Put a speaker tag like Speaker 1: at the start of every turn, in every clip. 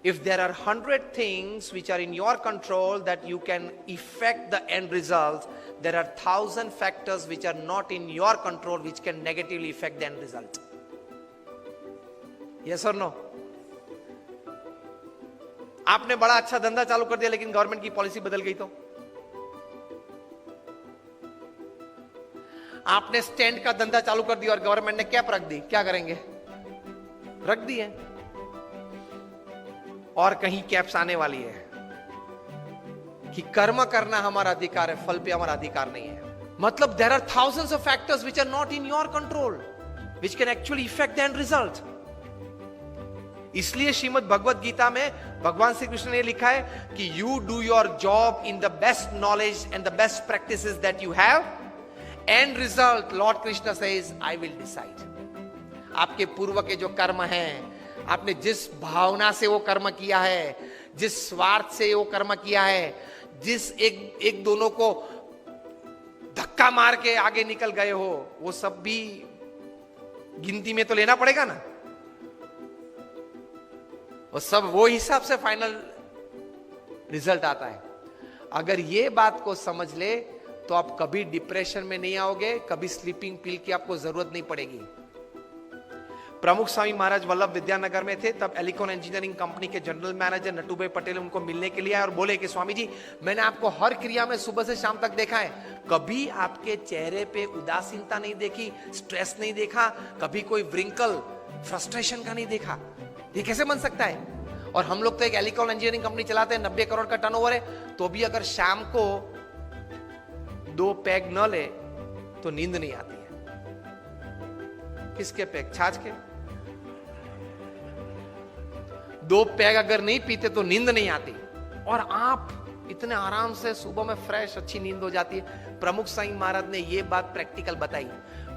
Speaker 1: If there are 100 things which are in your control that you can affect the end result, there are 1,000 factors which are not in your control which can negatively affect the end result. Yes or no? आपने बड़ा अच्छा धंधा चालू कर दिया लेकिन government की policy बदल गई तो? आपने स्टैंड का धंधा चालू कर दिया और गवर्नमेंट ने कैप रख दी, क्या करेंगे? रख दी है और कहीं कैप्स आने वाली है कि कर्म करना हमारा अधिकार है, फल पे हमारा अधिकार नहीं है. मतलब there are thousands of factors which are not in your control which can actually affect the end result. इसलिए श्रीमद् भगवत गीता में भगवान श्री कृष्ण ने लिखा है कि you do your job in the best knowledge and the best practices that you have. And result Lord Krishna says I will decide. आपके पूर्व के जो कर्म हैं, आपने जिस भावना से वो कर्म किया है, जिस स्वार्थ से वो कर्म किया है, जिस एक दोनों को धक्का मार के आगे निकल गए हो, वो सब भी गिनती में तो लेना पड़ेगा ना. वो सब वो हिसाब से फाइनल रिजल्ट आता है. अगर ये बात को समझ ले तो आप कभी डिप्रेशन में नहीं आओगे, कभी स्लीपिंग पिल की आपको जरूरत नहीं पड़ेगी. प्रमुख स्वामी महाराज वल्लभ विद्यानगर में थे, तब एलिकॉन इंजीनियरिंग कंपनी के जनरल मैनेजर नटूभाई पटेल उनको मिलने के लिए आए और बोले कि स्वामी जी, मैंने आपको हर क्रिया में सुबह से शाम तक देखा है, कभी आपके चेहरे पे उदासीनता नहीं देखी, स्ट्रेस नहीं देखा, कभी कोई व्रिंकल फ्रस्ट्रेशन का नहीं देखा. ये कैसे बन सकता है? और हम लोग तो एक एलिकॉन इंजीनियरिंग कंपनी चलाते हैं, 90 करोड़ का टर्नओवर है, तो भी अगर शाम को 2 पैग न ले तो नींद नहीं आती है. किसके पैग? छाछ के. 2 पैग अगर नहीं पीते तो नींद नहीं आती, और आप इतने आराम से सुबह में फ्रेश अच्छी नींद हो जाती है. प्रमुख स्वामी महाराज ने ये बात प्रैक्टिकल बताई.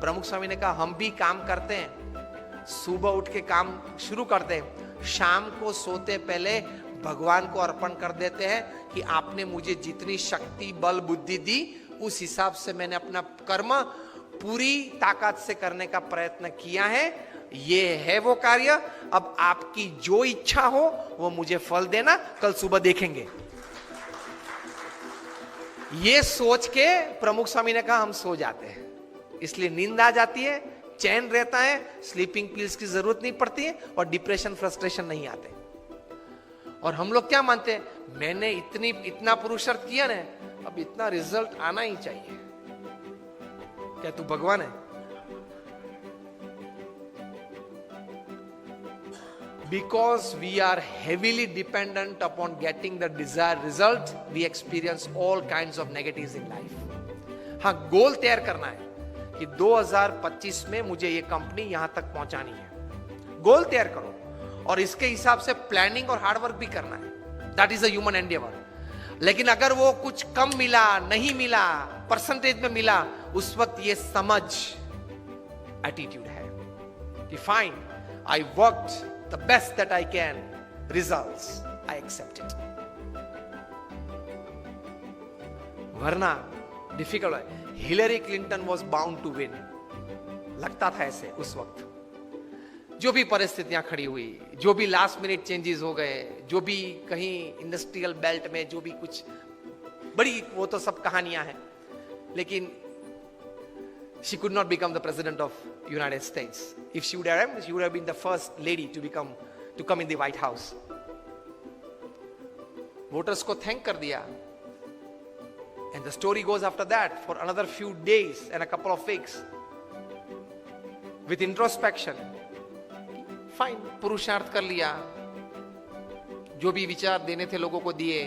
Speaker 1: प्रमुख स्वामी ने कहा हम भी काम करते हैं, सुबह उठ के काम शुरू करते हैं, शाम को सोते पहले भगवान को अर्पण कर देते हैं कि आपने मुझे जितनी शक्ति बल बुद्धि दी उस हिसाब से मैंने अपना कर्म पूरी ताकत से करने का प्रयत्न किया है. ये है वो कार्य, अब आपकी जो इच्छा हो वो मुझे फल देना, कल सुबह देखेंगे. ये सोच के प्रमुख स्वामी ने कहा हम सो जाते हैं, इसलिए नींद आ जाती है, चैन रहता है, स्लीपिंग पिल्स की जरूरत नहीं पड़ती है और डिप्रेशन फ्रस्ट्रेशन नहीं आते. और हम लोग क्या मानते हैं, मैंने इतना पुरुषार्थ किया ना, अब इतना रिजल्ट आना ही चाहिए. क्या तू भगवान है? Because we are heavily dependent upon getting the desired result, we experience all kinds of negatives in life. हाँ, गोल तैयार करना है कि 2025 में मुझे ये कंपनी यहां तक पहुंचानी है. गोल तैयार करो और इसके हिसाब से प्लानिंग और हार्डवर्क भी करना है. That is a human Endeavour. लेकिन अगर वो कुछ कम मिला, नहीं मिला, परसेंटेज में मिला, उस वक्त ये समझ एटीट्यूड है कि fine, I worked the best that I can, results I accept it. वरना डिफिकल्ट है. Hillary Clinton was bound to win, लगता था ऐसे उस वक्त. जो भी परिस्थितियां खड़ी हुई, जो भी लास्ट मिनट चेंजेस हो गए, जो भी कहीं इंडस्ट्रियल बेल्ट में जो भी कुछ बड़ी, वो तो सब कहानियां हैं. लेकिन she could not become the president of United States. If she would have been the first lady to come in the White House. Voters को थैंक कर दिया. And the story goes after that for another few days and a couple of weeks with introspection. Fine, पुरुषार्थ कर लिया, जो भी विचार देने थे लोगों को दिए,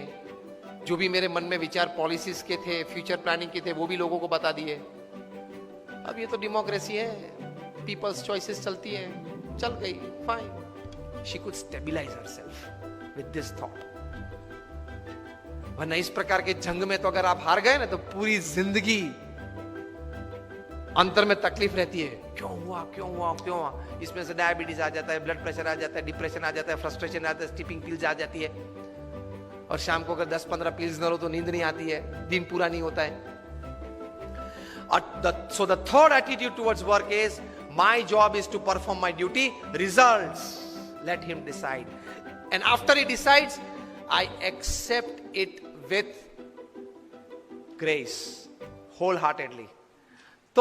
Speaker 1: जो भी मेरे मन में विचार पॉलिसीज के थे, फ्यूचर प्लानिंग के थे, वो भी लोगों को बता दिए. अब ये तो डेमोक्रेसी है, पीपल्स चॉइसेस चलती है, चल गई, fine. She could stabilise herself with this thought. वरना इस प्रकार के जंग में तो अगर आप हार गए ना तो पूरी जिंदगी अंतर में तकलीफ रहती है. क्यों हुआ, क्यों हुआ, क्यों हुआ. इसमें से डायबिटीज आ जाता है, ब्लड प्रेशर आ जाता है, डिप्रेशन आ जाता है, फ्रस्ट्रेशन आ जाता है, स्लीपिंग पिल्स आ जाती है. और शाम को अगर 10-15 पिल्स न लो तो नींद नहीं आती है, दिन पूरा नहीं होता है. So the third attitude towards work is, my job is to perform my duty, results let him decide. And after he decides, I accept it with grace, wholeheartedly.